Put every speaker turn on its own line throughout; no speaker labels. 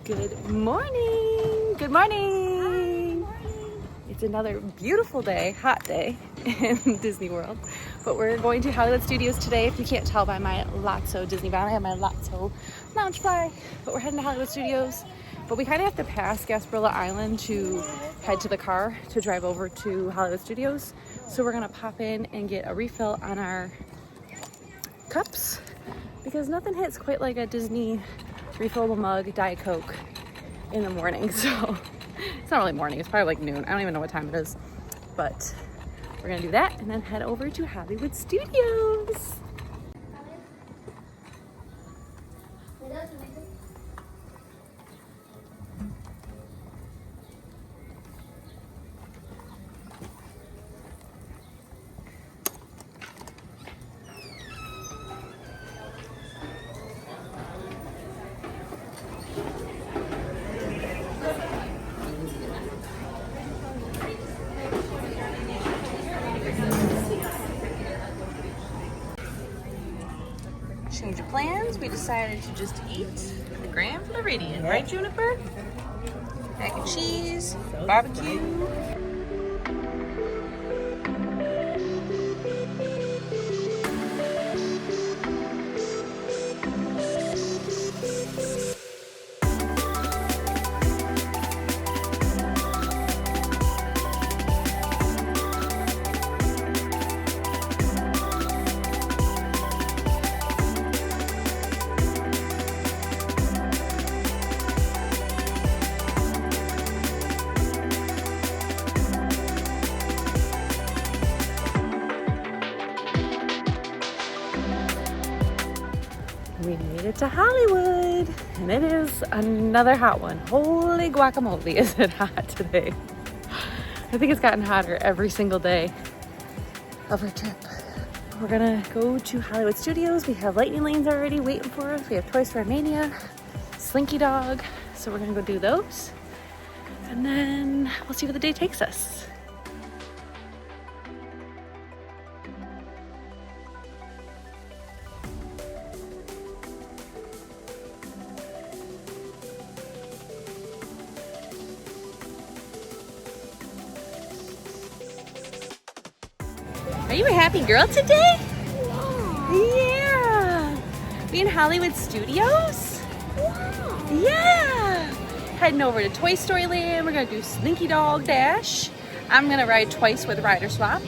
Good morning. Good morning. It's another beautiful day, hot day in Disney World. But we're going to Hollywood Studios today. If you can't tell by my Lotso Disney bound, I have my Lotso lounge fly. But we're heading to Hollywood Studios. But we kind of have to pass Gasparilla Island to head to the car to drive over to Hollywood Studios. So we're gonna pop in and get a refill on our cups because nothing hits quite like a Disney refillable mug Diet Coke in the morning. So it's not really morning, it's probably like noon. I don't even know what time it is. But we're gonna do that and then head over to Hollywood Studios. Change of plans. We decided to just eat the Grand Floridian, right, Juniper? Mac and cheese, barbecue. We made it to Hollywood, and it is another hot one. Holy guacamole, is it hot today? I think it's gotten hotter every single day of our trip. We're gonna go to Hollywood Studios. We have lightning lanes already waiting for us. We have Toy Story Mania, Slinky Dog. So we're gonna go do those, and then we'll see where the day takes us. Are you a happy girl today? Yeah. We in Hollywood Studios? Yeah. Heading over to Toy Story Land. We're gonna do Slinky Dog Dash. I'm gonna ride twice with Rider Swap.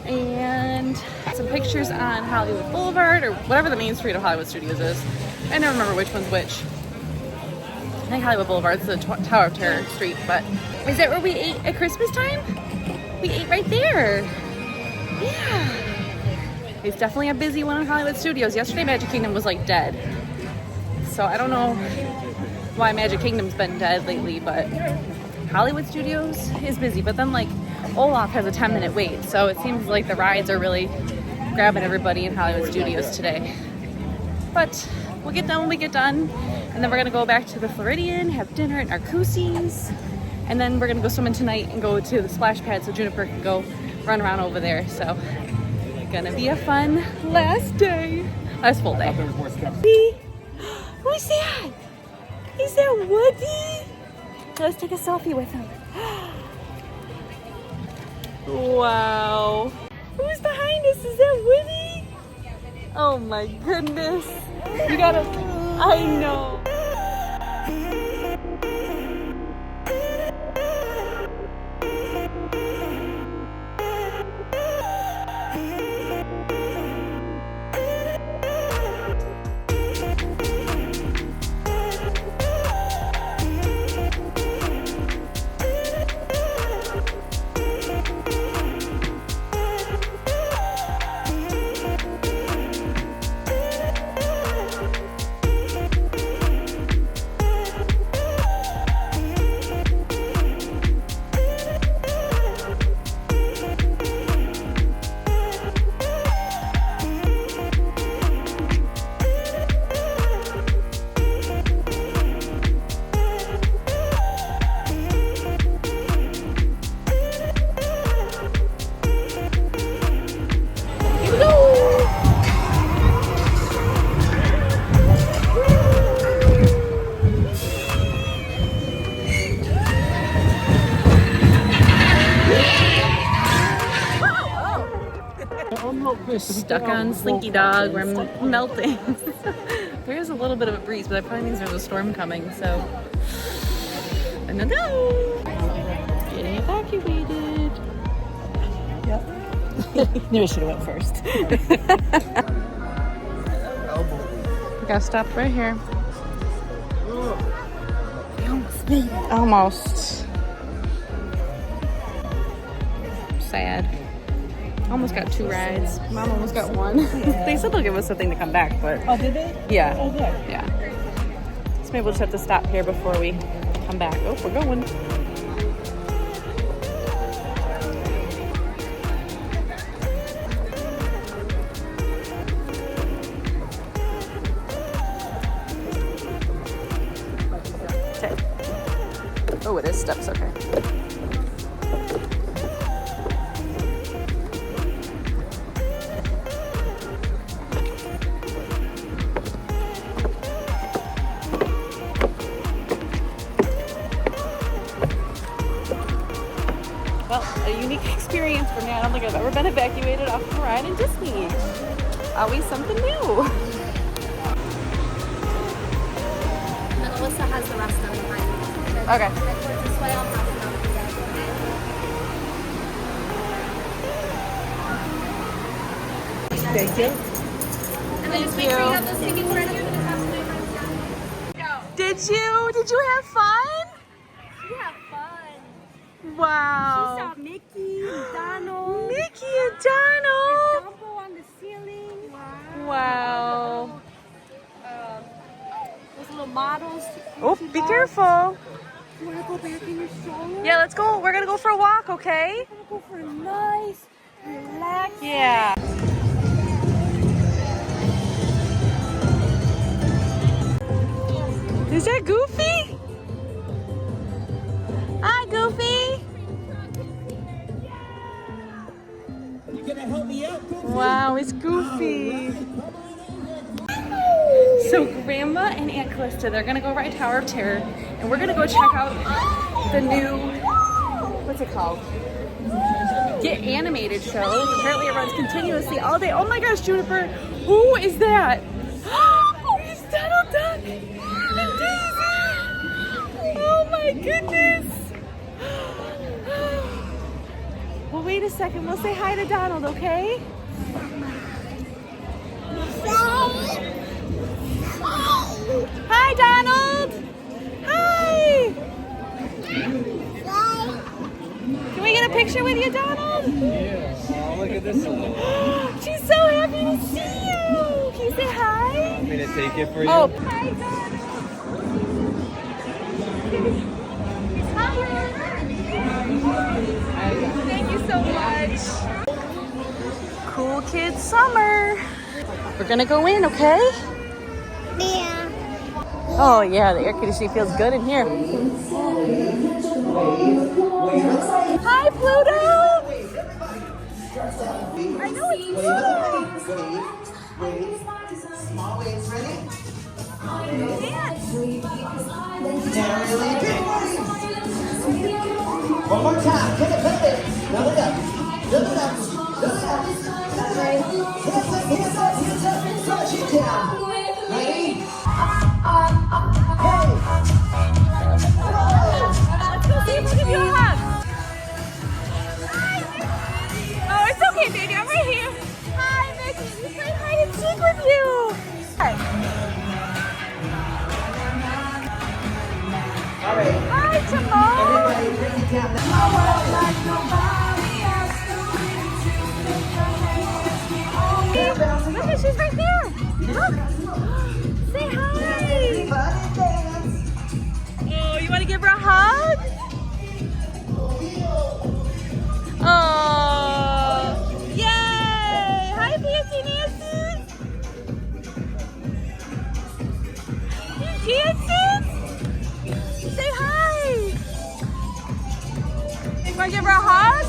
And some pictures on Hollywood Boulevard, or whatever the main street of Hollywood Studios is. I never remember which one's which. I think Hollywood Boulevard's the Tower of Terror street, but is that where we ate at Christmas time? We ate right there. Yeah. It's definitely a busy one in Hollywood Studios. Yesterday Magic Kingdom was like dead. So I don't know why Magic Kingdom's been dead lately, but Hollywood Studios is busy. But then like Olaf has a 10-minute wait. So it seems like the rides are really grabbing everybody in Hollywood Studios today. But we'll get done when we get done. And then we're gonna go back to the Floridian, have dinner at Narcoossee's. And then we're gonna go swimming tonight and go to the splash pad so Juniper can go run around over there. So gonna be a fun last day, last full day. Who's that? Is that Woody? Let's take a selfie with him. Wow. Who's behind us? Is that Woody? Oh my goodness. You gotta, I know. stuck on Slinky Dog. We're melting. There is a little bit of a breeze, but that probably means there's a storm coming, so. And then go! Getting evacuated.
Yep. Knew I should have went first.
Gotta stop right here.
We almost made it.
Almost. Sad. Almost got 2 rides. Mom almost got 1.
Yeah.
They said they'll give us something to come back, but
Oh, did they?
yeah.
Oh, good.
Yeah. So maybe we'll just have to stop here before we come back. Oh, we're going. Okay. Oh, it is steps, okay. Well, a unique experience for me. I don't think I've ever been evacuated off of a ride in Disney. Always something new.
Melissa has the rest of the mine.
Okay.
This way I'll pass it on to you guys.
Thank you.
And then just make sure you have those tickets right up to the top.
Did you have fun?
We have fun.
Wow.
We saw Mickey, Donald.
Mickey and Donald.
Dumbo on the ceiling.
Wow.
Those little models.
Oh, be careful.
You want to go back in your stroller?
Yeah, let's go. We're gonna go for a walk, okay?
We're going to go for a nice, relaxed.
Yeah. Is that Goofy? Hi, Goofy.
You gonna help me out, Goofy?
Wow, it's Goofy. So Grandma and Aunt Calista, they're gonna go ride Tower of Terror, and we're gonna go check out the new, what's it called? Get Animated show. Apparently it runs continuously all day. Oh my gosh, Juniper, who is that? It's Donald Duck and Daisy. Oh my goodness. Well, wait a second. We'll say hi to Donald, okay? Hi, Donald. Hi. Can we get a picture with you, Donald?
Yeah. Oh, look at this one.
She's so happy to see you. Can you say hi?
Want me to take it for you?
Oh.
Hi, Donald.
Thank you so much. Cool Kids Summer. We're gonna go in, okay?
Yeah.
Oh yeah, the air conditioning feels good in here. Hi, Pluto! I know it's Pluto!
Small waves, ready?
Dance!
Now really big waves. One more time. Hit it, hit it. Double it up. Double it up. Double it up. That's right. Hands up, hands up, hands up. Crush it down. Ready? Hey.
Let's go see if we can give you a hug. Oh, it's okay, baby. I'm right here. Hi, Mickey. We played hide and seek with you. Hi.
All right.
Hi, Timon.
Everybody bring it down.
Look at, she's right there. Look. Say hi.
Everybody dance.
Oh, you want to give her a hug? Oh, yay! Hi, Fancy Nancy. You dancing? Say hi. You want to give her a hug?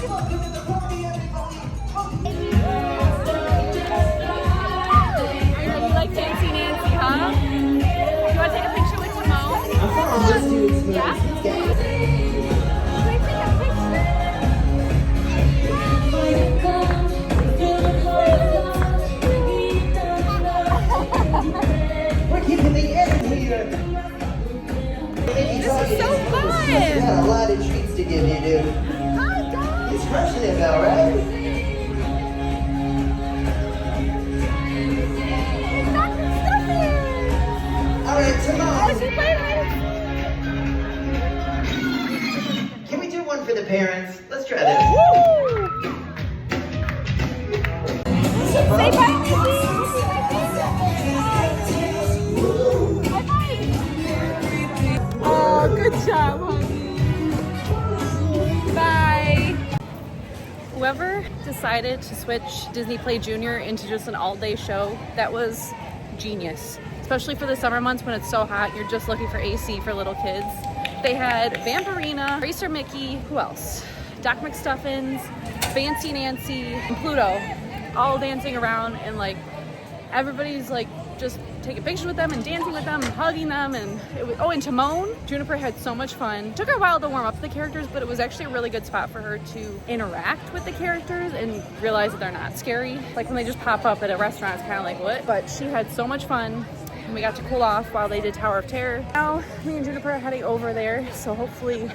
You like Fancy Nancy, huh? You want to take a picture with Simone? Yeah?
got a lot of treats to give you, dude. He's crushing it though, right? Alright, Timon. Can we do one for the parents? Let's try this.
Say bye, oh, good job, honey. Bye. Whoever decided to switch Disney Play Junior into just an all-day show, that was genius. Especially for the summer months when it's so hot, you're just looking for AC for little kids. They had Vampirina, Racer Mickey, who else? Doc McStuffins, Fancy Nancy, and Pluto, all dancing around, and like everybody's like just taking pictures with them and dancing with them and hugging them, and it was, oh, and Timon. Juniper had so much fun. Took her a while to warm up the characters, but it was actually a really good spot for her to interact with the characters and realize that they're not scary. Like when they just pop up at a restaurant, it's kind of like, what? But she had so much fun. And we got to cool off while they did Tower of Terror. Now, me and Juniper are heading over there, so hopefully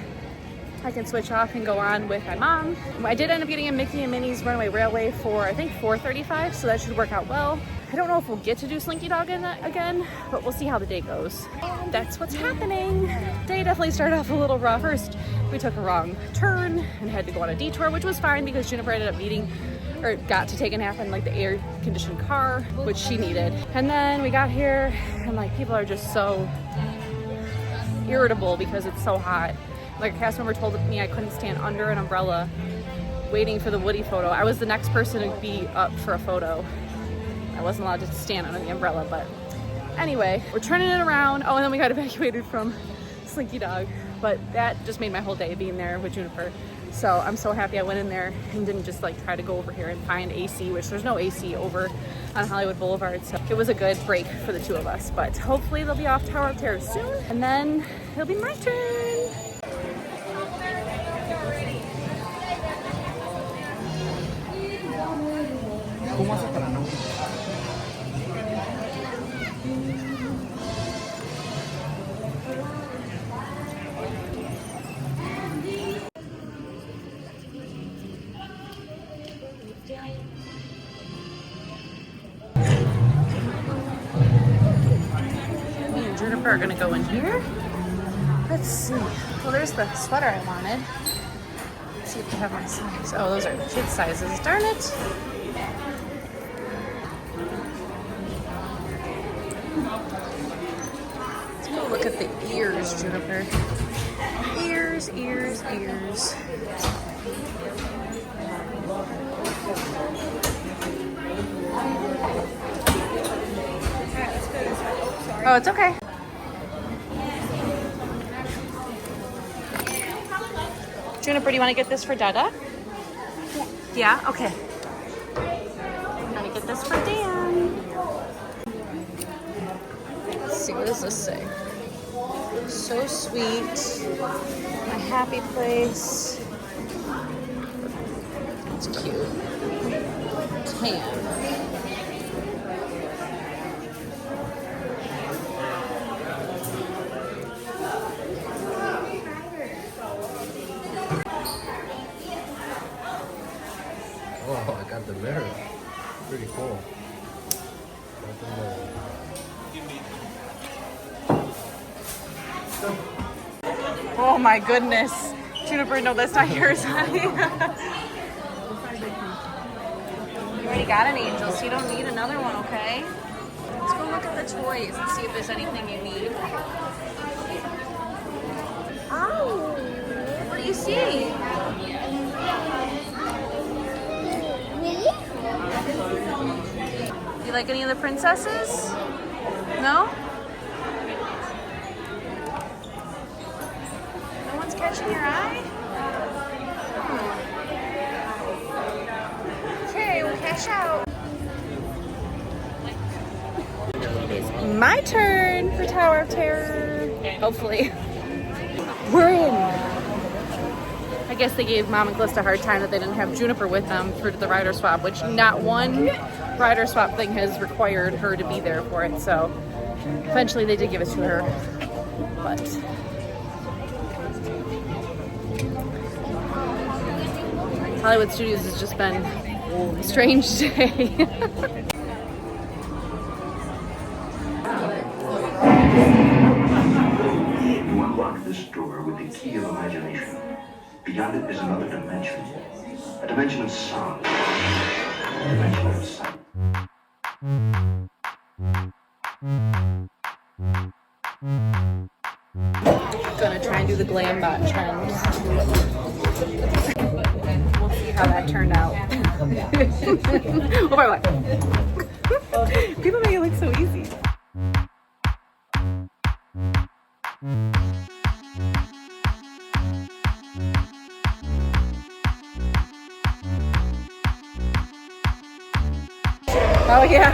I can switch off and go on with my mom. I did end up getting a Mickey and Minnie's Runaway Railway for, I think, $4.35, so that should work out well. I don't know if we'll get to do Slinky Dog in that again, but we'll see how the day goes. That's what's happening. Day definitely started off a little rough. First, we took a wrong turn and had to go on a detour, which was fine because Juniper ended up got to take a nap in like the air-conditioned car, which she needed. And then we got here and like people are just so irritable because it's so hot. Like a cast member told me I couldn't stand under an umbrella waiting for the Woody photo. I was the next person to be up for a photo. I wasn't allowed to stand under the umbrella, but anyway, we're turning it around. Oh, and then we got evacuated from Slinky Dog, but that just made my whole day being there with Juniper. So I'm so happy I went in there and didn't just like try to go over here and find AC, which there's no AC over on Hollywood Boulevard. So it was a good break for the two of us, but hopefully they'll be off Tower of Terror soon and then it'll be my turn. Me and Juniper are gonna go in here. Let's see. Well, there's the sweater I wanted. Let's see if they have my size. Oh, those are kid sizes. Darn it. Let's go look at the ears, Juniper. Ears, ears, ears. Oh, it's okay. Juniper, do you want to get this for Dada? Yeah? Okay. I'm going to get this for Dan. Let's see, what does this say? So sweet. My happy place. It's cute. Tan.
Oh, I got the mirror. Pretty cool. Got the mirror.
Oh my goodness. Juniper, no, that's not yours, honey. You already got an angel, so you don't need another one, okay? Let's go look at the toys and see if there's anything you need. Oh, what do you see? You like any of the princesses? No? No one's catching your eye? Okay, we'll cash out. It's my turn for Tower of Terror. Hopefully. We're in. I guess they gave Mom and Calista a hard time that they didn't have Juniper with them for the rider swap, which not one rider swap thing has required her to be there for it. So eventually they did give it to her. But Hollywood Studios has just been a strange day.
You unlock this door with the key of imagination. Beyond it is another dimension. A dimension of sound. A dimension of sight.
Gonna try and do the Glambot trend. We'll see how that turned out. Oh my God. People make it look so easy. Oh yeah.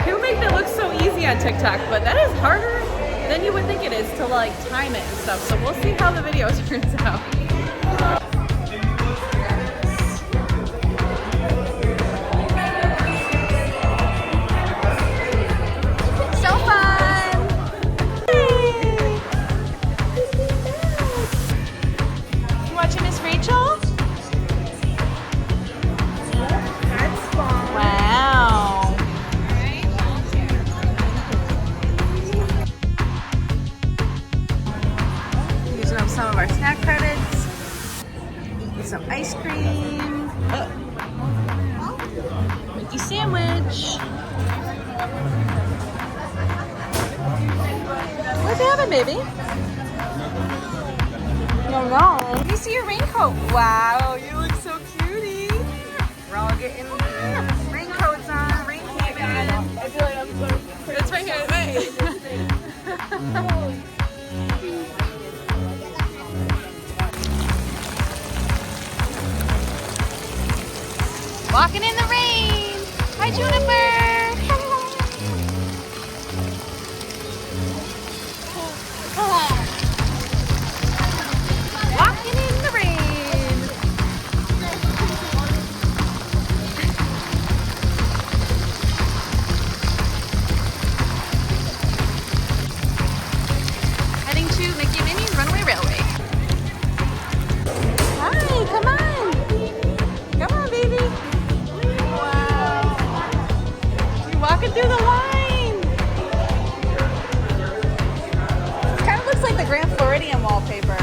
People make it look so easy on TikTok, but that is harder than you would think it is to like time it and stuff. So we'll see how the video turns out. So fun! Yay! You watching Miss Rachel? That's fun. Wow. Using up some of our snack credits. Get some ice cream. Mickey sandwich. What's happening, baby? No, no. Let me see your raincoat. Wow, you look so cutie. We're all getting raincoats on. Rain came in. I feel like I'm so. It's right here. Wait. Walking in the rain. Hi, Juniper. Walking in the rain. Heading to Mickey and Minnie's Runaway Railway. Hi, come on. Come on, baby. Wow. You're walking through the line. It kind of looks like the Grand Floridian wallpaper.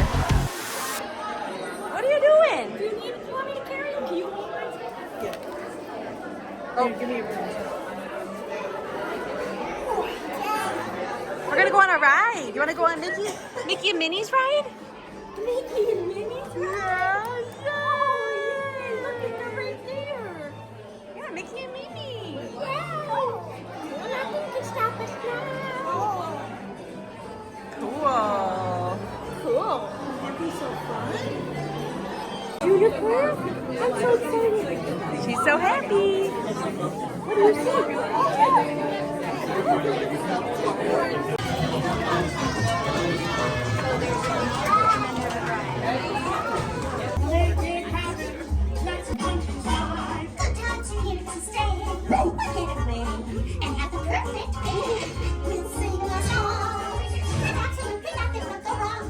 What are you doing?
Do you want me to carry them? Can you hold mine?
Oh.
Give me a
We're gonna go on a ride. You wanna go on Mickey and Minnie's ride?
Mickey and Minnie's?
Yeah,
Oh, look at them right there.
yeah, Mickey and Minnie.
Wow. Nothing can stop us now.
Cool.
Cool. That'd be so fun. Juniper, I'm so excited.
She's so happy.
What do you think?
Good times are here to stay. We'll get away and have the perfect day. We'll sing a song. And absolutely nothing will go wrong.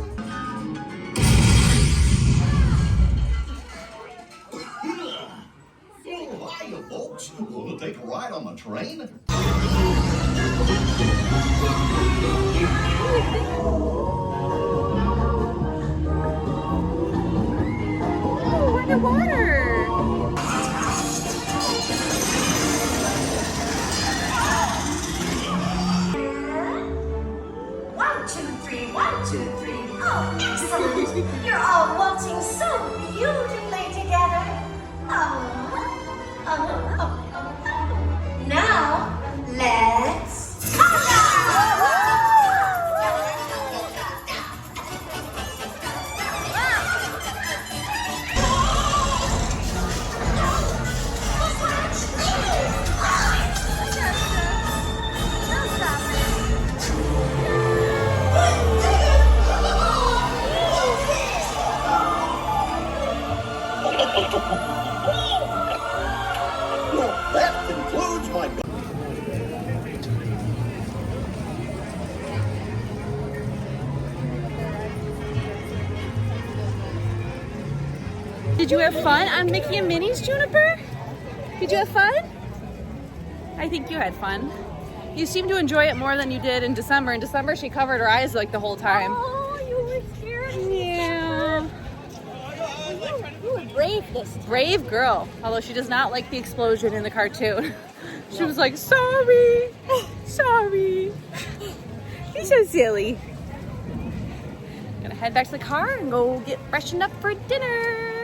Oh, hiya, folks. Want to take a ride on the train?
Oh, we're in the water.
1, 2, 3, 1, 2, 3. Oh, excellent. You're all waltzing so beautifully together. Now, let's
Did you have fun on Mickey and Minnie's, Juniper? Did you have fun? I think you had fun. You seemed to enjoy it more than you did in December. In December, she covered her eyes like the whole time.
Oh, you were scared.
Yeah.
You were brave this time.
Brave girl. Although she does not like the explosion in the cartoon. She was like, sorry, sorry. You're so silly. Gonna head back to the car and go get freshened up for dinner.